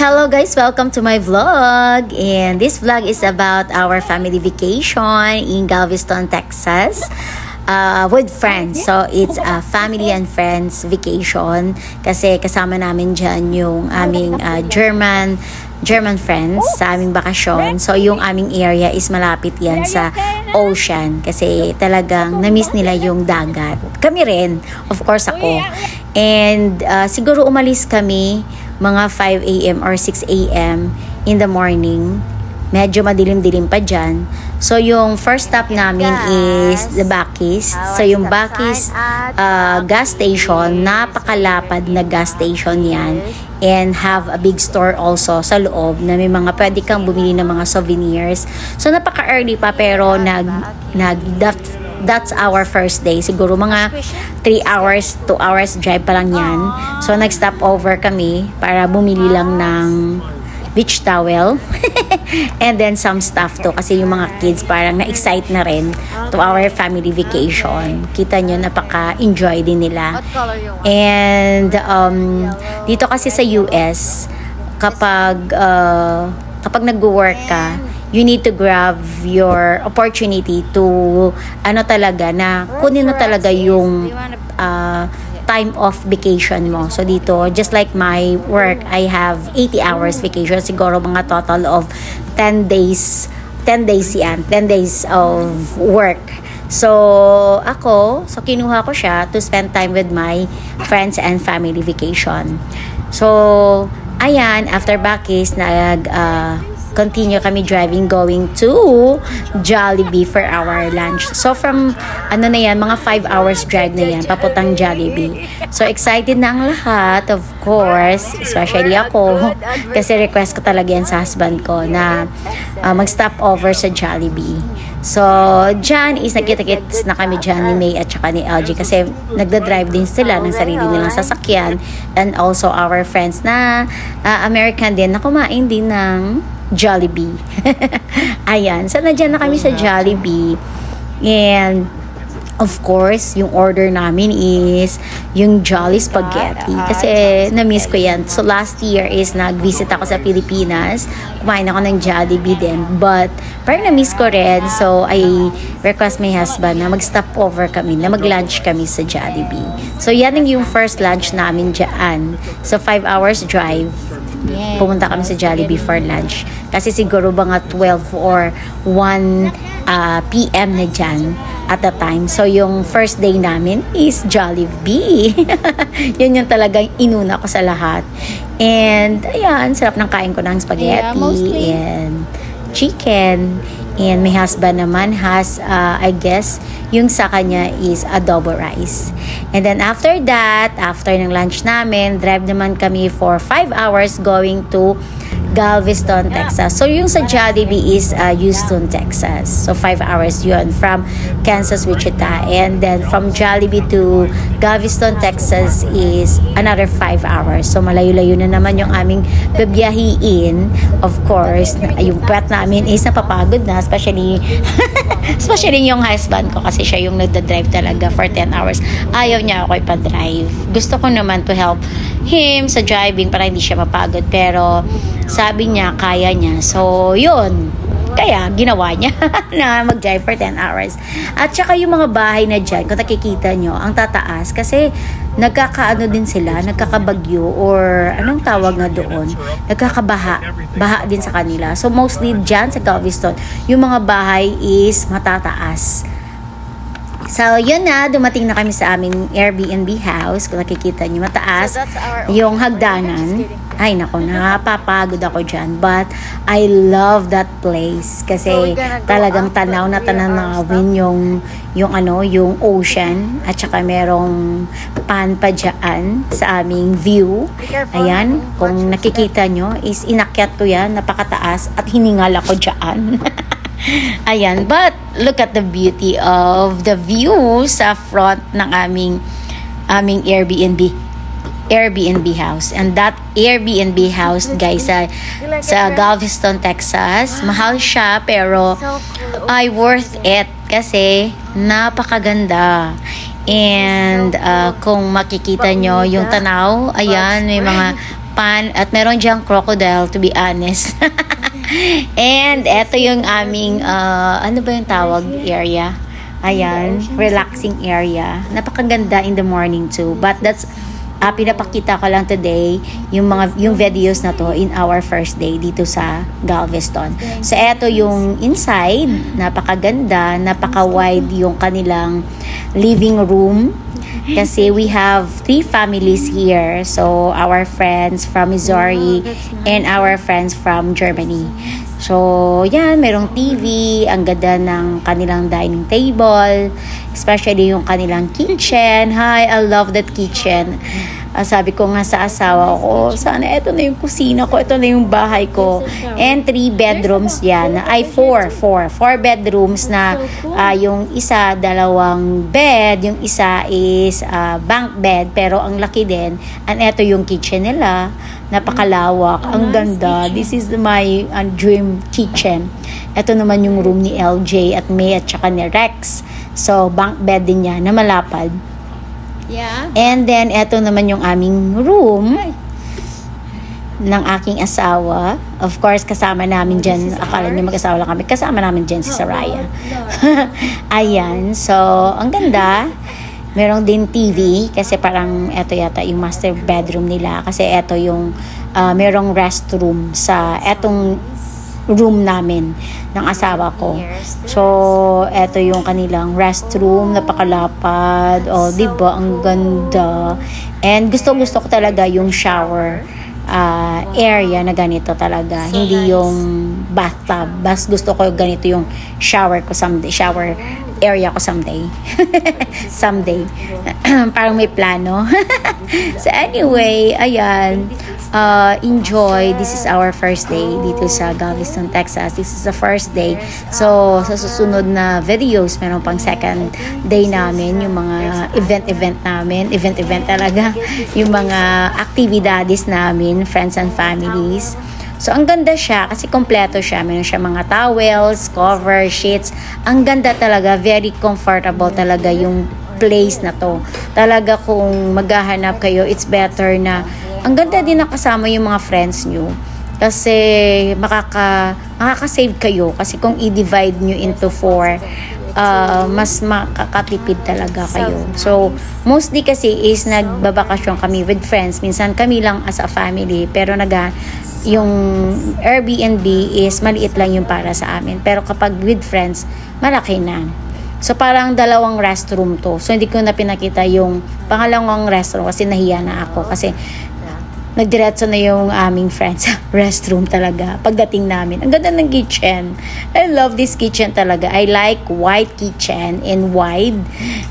Hello guys, welcome to my vlog, and this vlog is about our family vacation in Galveston, Texas, with friends. So it's a family and friends vacation kasi kasama namin dyan yung aming German friends sa aming bakasyon. So yung aming area is malapit yan sa ocean kasi talagang na-miss nila yung dagat. Kami rin, of course ako. And siguro umalis kami mga 5 a.m. or 6 a.m. in the morning. Medyo madilim-dilim pa dyan. So, yung first stop namin is the Buc-ee's. So, yung Buc-ee's gas station, napakalapad na gas station yan. And have a big store also sa loob na may mga pwede kang bumili ng mga souvenirs. So, napaka-early pa pero that's our first day. Siguro mga 3 hours, 2 hours drive pa lang yan. So, nag-stop over kami para bumili lang ng beach towel. And then some stuff to kasi yung mga kids parang na-excite na rin to our family vacation. Kita nyo, napaka-enjoy din nila. And dito kasi sa US, kapag nag-work ka, you need to grab your opportunity to kunin na talaga yung time of vacation mo. So dito, just like my work, I have 80 hours vacation. Siguro mga total of 10 days yan. 10 days of work. So kinuha ko siya to spend time with my friends and family vacation. So, ayan, after Buc-ee's, continue kami driving going to Jollibee for our lunch. So from mga 5 hours drive na yan papuntang Jollibee. So excited na ang lahat, of course, especially ako kasi request ko talaga yan sa husband ko na mag-stop over sa Jollibee. So dyan is nagkita-kits na kami dyan ni May at saka ni LG kasi nagda-drive din sila ng sarili nilang sasakyan, and also our friends na American din na kumain din ng Jollibee. Ayan. So, nandiyan na kami sa Jollibee. And, of course, yung order namin is yung Jolly Spaghetti. Kasi, na-miss ko yan. So, last year is nag-visit ako sa Pilipinas. Kumain ako ng Jollibee din. But, parang na-miss ko rin. So, I request my husband na mag-stop over kami, na mag-lunch kami sa Jollibee. So, yan yung first lunch namin dyan. So, 5 hours drive. Pumunta kami sa Jollibee for lunch. Kasi siguro mga 12 or 1 p.m. na dyan at the time. So, yung first day namin is Jollibee. Yun yung talagang inuna ko sa lahat. And, ayan, sarap ng kain ko ng spaghetti and chicken. And my husband naman has, I guess, yung sa kanya is adobo rice. And then after that, after ng lunch namin, drive naman kami for 5 hours going to Galveston, Texas. So yung sa Jollibee is Houston, Texas. So 5 hours yun from Kansas, Wichita. And then from Jollibee to Galveston, Texas is another 5 hours. So malayo-layo na naman yung aming babiyahiin. Of course, yung puwet namin is napapagod na, especially yung husband ko kasi siya yung nagda-drive talaga for 10 hours. Ayaw niya ako ipa-drive. Gusto ko naman to help him sa driving para hindi siya mapagod. Pero sabi niya, kaya niya. So, yun. Kaya, ginawa niya na mag-drive for 10 hours. At saka yung mga bahay na dyan, kung nakikita nyo, ang tataas. Kasi, nagkakaano din sila, nagkakabagyo, or anong tawag na doon? Nagkakabaha. Baha din sa kanila. So, mostly dyan sa Galveston, yung mga bahay is matataas. So, yun na. Dumating na kami sa aming Airbnb house. Kung nakikita nyo, mataas. Yung hagdanan. Ay, naku, napapagod ako dyan. But, I love that place. Kasi, talagang tanaw na tanawin yung ocean. At saka merong pan pa dyan sa aming view. Ayan, kung nakikita nyo, is inakyat ko yan. Napakataas. At hiningal ako dyan. Ayan, but look at the beauty of the view sa front ng aming Airbnb house. And that Airbnb house, guys, sa Galveston, Texas, mahal siya pero ay worth it kasi napakaganda. And kung makikita nyo yung tanaw, ayan, may mga pan, at meron diyang crocodile, to be honest. And eto yung aming, ano ba yung tawag area? Ayan, relaxing area. Napakaganda in the morning too. But that's, pinapakita ko lang today yung videos na to in our first day dito sa Galveston. So eto yung inside, napakaganda, napaka-wide yung kanilang living room. Kasi we have 3 families here. So our friends from Missouri and our friends from Germany. So, yan, merong TV, ang ganda ng kanilang dining table, especially yung kanilang kitchen. Hi, I love that kitchen. Sabi ko nga sa asawa ko, sana ito na yung kusina ko, ito na yung bahay ko. And 3 bedrooms yan. Ay, 4 bedrooms na yung isa, 2 bed, yung isa is bunk bed, pero ang laki din. And ito yung kitchen nila. Napakalawak, ang ganda. This is my dream kitchen. Ito naman yung room ni LJ at May at saka ni Rex. So, bunk bed din niya na malapad. Yeah. And then, ito naman yung aming room ng aking asawa. Of course, kasama namin dyan. Akala niyo mag-asawa lang kami. Kasama namin dyan si Saraya. Ayan. So, ang ganda. Meron din TV kasi parang eto yata yung master bedroom nila kasi eto yung merong restroom sa etong room namin ng asawa ko. So, eto yung kanilang restroom, napakalapad. O, diba? Ang ganda. And gusto ko talaga yung shower area na ganito talaga. So hindi nice. Yung bathtub. Bas gusto ko ganito yung shower ko someday. Shower area ko someday. Someday. Parang may plano. So anyway, ayan. Enjoy. This is our first day dito sa Galveston, Texas. This is the first day. So, sa susunod na videos, meron pang second day namin. Yung mga event namin. Event talaga. Yung mga activities namin, friends and families. So, ang ganda siya kasi kompleto siya. Meron siya mga towels, cover, sheets. Ang ganda talaga. Very comfortable talaga yung place na to. Talaga kung maghahanap kayo, it's better na ang ganda din nakasama yung mga friends nyo. Kasi makaka-save kayo. Kasi kung i-divide nyo into 4, mas makakatipid talaga kayo. So, mostly kasi is nagbabakasyon kami with friends. Minsan kami lang as a family. Pero yung Airbnb is maliit lang yung para sa amin. Pero kapag with friends, malaki na. So, parang 2 restroom to. So, hindi ko na pinakita yung pangalawang restroom kasi nahiya na ako. Kasi nagdiretso na yung aming friends restroom talaga pagdating namin. Ang ganda ng kitchen. I love this kitchen talaga. I like white kitchen and wide.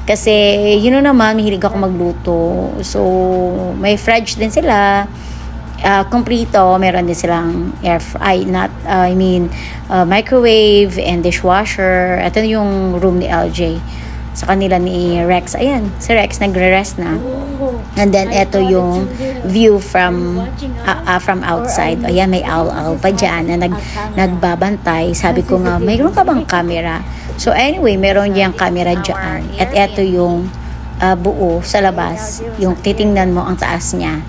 Kasi, yun naman, mahilig ako magluto. So, may fridge din sila. Kumplito, meron din silang microwave and dishwasher. Ito yung room ni LJ. Sa kanila ni Rex. Ayan, si Rex nagre-rest na. And then, ito yung view from outside. Ayan, may owl pa dyan na nagbabantay. Sabi ko nga, mayroon ka bang camera? So, anyway, meron diyang camera dyan. At ito yung buo sa labas. Yung titingnan mo ang taas niya.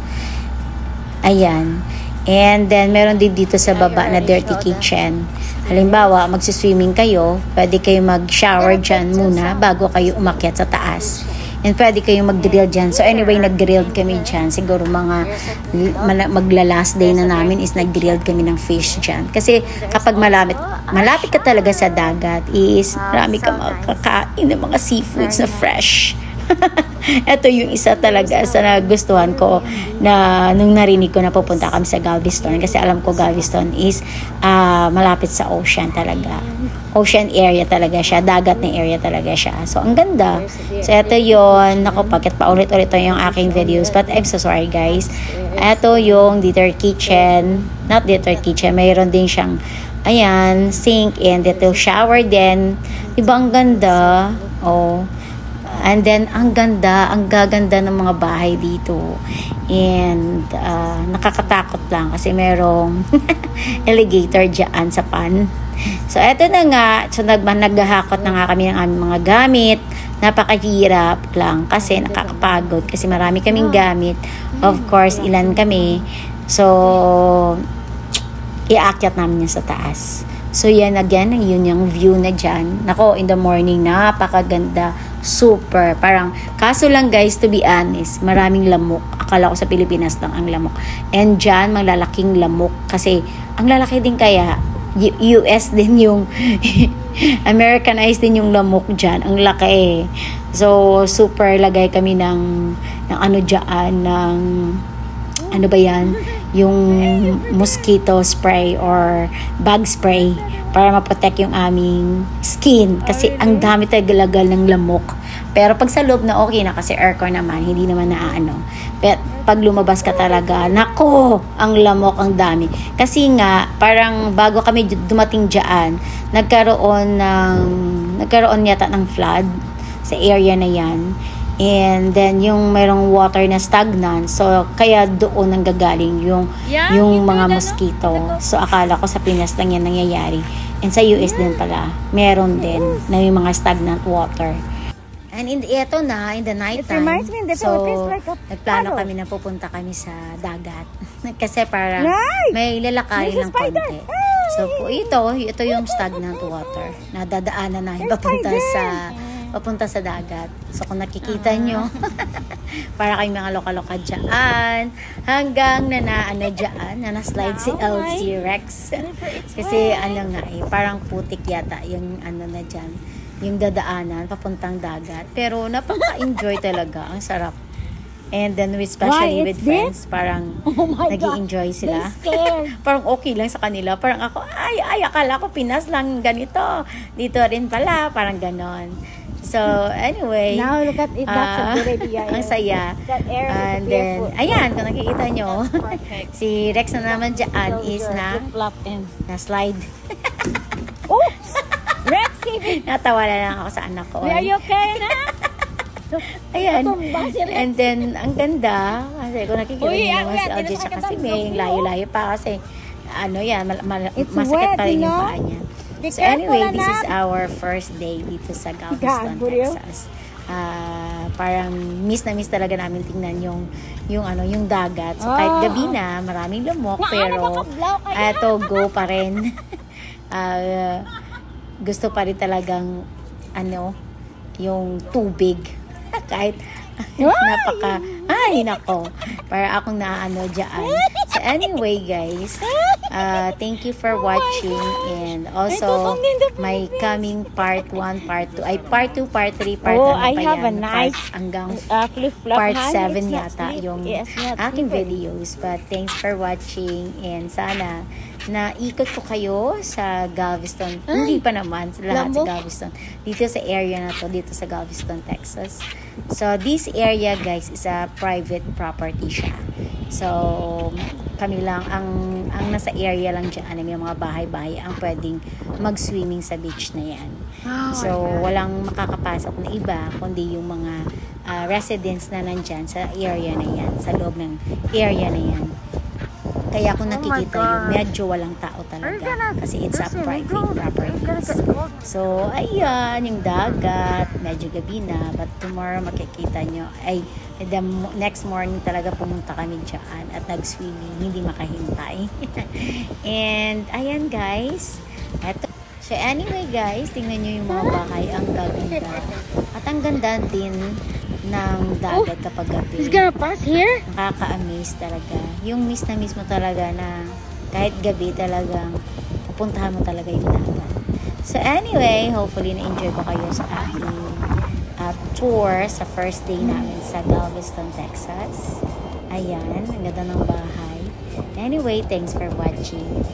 Ayan. And then, meron din dito sa baba na dirty kitchen. Halimbawa, magsiswimming kayo, pwede kayo mag-shower dyan muna bago kayo umakyat sa taas. And pwede kayong mag-grill dyan. So anyway, nag-grilled kami dyan. Siguro magla-last day na namin is nag-grilled kami ng fish dyan. Kasi kapag malapit ka talaga sa dagat, is marami ka makakain ng mga seafoods na fresh. Ito yung isa talaga sa nagustuhan ko na nung narinig ko na pupunta kami sa Galveston kasi alam ko Galveston is malapit sa ocean talaga. Ocean area talaga siya, dagat na area talaga siya. So, ang ganda. So, ito yun. Naku, bakit paulit-ulit yung aking videos. But I'm so sorry, guys. Ito yung theater kitchen. Not theater kitchen. Mayroon din siyang, ayan, sink and little shower din. Diba, ang ganda? Oh. And then, ang gaganda ng mga bahay dito. And, nakakatakot lang kasi merong alligator dyan sa pan. So, eto na nga. So, naghahakot na nga kami ng aming mga gamit. Napakahirap lang kasi nakakapagod kasi marami kaming gamit. Of course, ilan kami. So, iakyat namin yan sa taas. So, yan again, yun yung view na dyan. Nako, in the morning, napakaganda. Super. Parang, kaso lang guys, to be honest, maraming lamok. Akala ko sa Pilipinas lang ang lamok. And dyan, malalaking lamok. Kasi, ang lalaki din kaya, US din yung, Americanized din yung lamok dyan. Ang laki. So, super lagay kami ng ano dyan, ng, ano ba yan? Yung mosquito spray or bug spray para maprotect yung aming skin kasi ang dami talaga ng lamok. Pero pag sa loob na okay na kasi aircon naman, hindi naman naaano. Pero pag lumabas ka talaga, nako, ang lamok, ang dami. Kasi nga, parang bago kami dumating dyan, nagkaroon yata ng flood sa area na yan. And then yung mayroong water na stagnant, so kaya doon nanggagaling yung mga mosquito. So akala ko sa Pinas lang yan nangyayari, and sa US din pala meron din na yung mga stagnant water. And in the night time, so nagplano kami na pupunta kami sa dagat kasi para may lalakarin ng konti. So po ito yung stagnant water na dadaanan namin papunta sa dagat. So kung nakikita nyo, para kayong mga loka-loka dyan, hanggang na-slide si LC Rex. Kasi parang putik yata yung na dyan, yung dadaanan papuntang dagat. Pero napaka-enjoy talaga, ang sarap. And then especially with friends, parang nag-i-enjoy sila. Parang okay lang sa kanila. Parang ako, akala ko Pinas lang ganito. Dito rin pala, parang ganon. So, anyway, now look at it, that's a good idea. Ang saya. And then, ayan, kung nakikita nyo, si Rex na naman dyan is na slide. Oops! Rex, natawa na lang ako sa anak ko. Are you okay na? Ayan. And then, ang ganda. Kasi kung nakikita nyo si LJ, kasi may layo-layo pa kasi, masakit pa rin yung paa niya. So anyway, this is our first day dito sa Galveston, Texas. Parang miss talaga namin tingnan yung dagat. So kahit gabi na, maraming lamok, pero go pa rin. Gusto pa rin talagang yung tubig. Kahit nako. Para akong dyan. So anyway, guys, thank you for watching, and also my coming part 1, part 2, part 2, part 3, part I have a nice hanggang flip-flop part 7 yata yung aking videos. But thanks for watching, and sana naikot ko kayo sa Galveston. Hindi pa naman lahat sa Galveston. Dito sa area na to, dito sa Galveston, Texas. So, this area, guys, is a private property siya. So, kami lang, ang nasa area lang dyan, may mga bahay-bahay ang pwedeng mag-swimming sa beach na yan. So, walang makakapasok na iba, kundi yung mga residents na nandyan sa area na yan, sa loob ng area na yan. Kaya kung nakikita yun, medyo walang tao talaga. Kasi it's a private property. So, ayan, yung dagat. Medyo gabi na. But tomorrow makikita nyo. The next morning talaga pumunta kami dyan at nag-swimming. Hindi makahintay. And, ayan guys. So, anyway guys, tingnan nyo yung mga bahay. Ang gaganda. At ang ganda din ng dagat kapag gabi. It's gonna pass here? Nakaka-amaze talaga. Yung miss na mismo talaga na kahit gabi talagang pupuntahan mo talaga yung dagat. So anyway, hopefully na-enjoy ko kayo sa aking tour sa first day namin sa Galveston, Texas. Ayan, ang ganda ng bahay. Anyway, thanks for watching.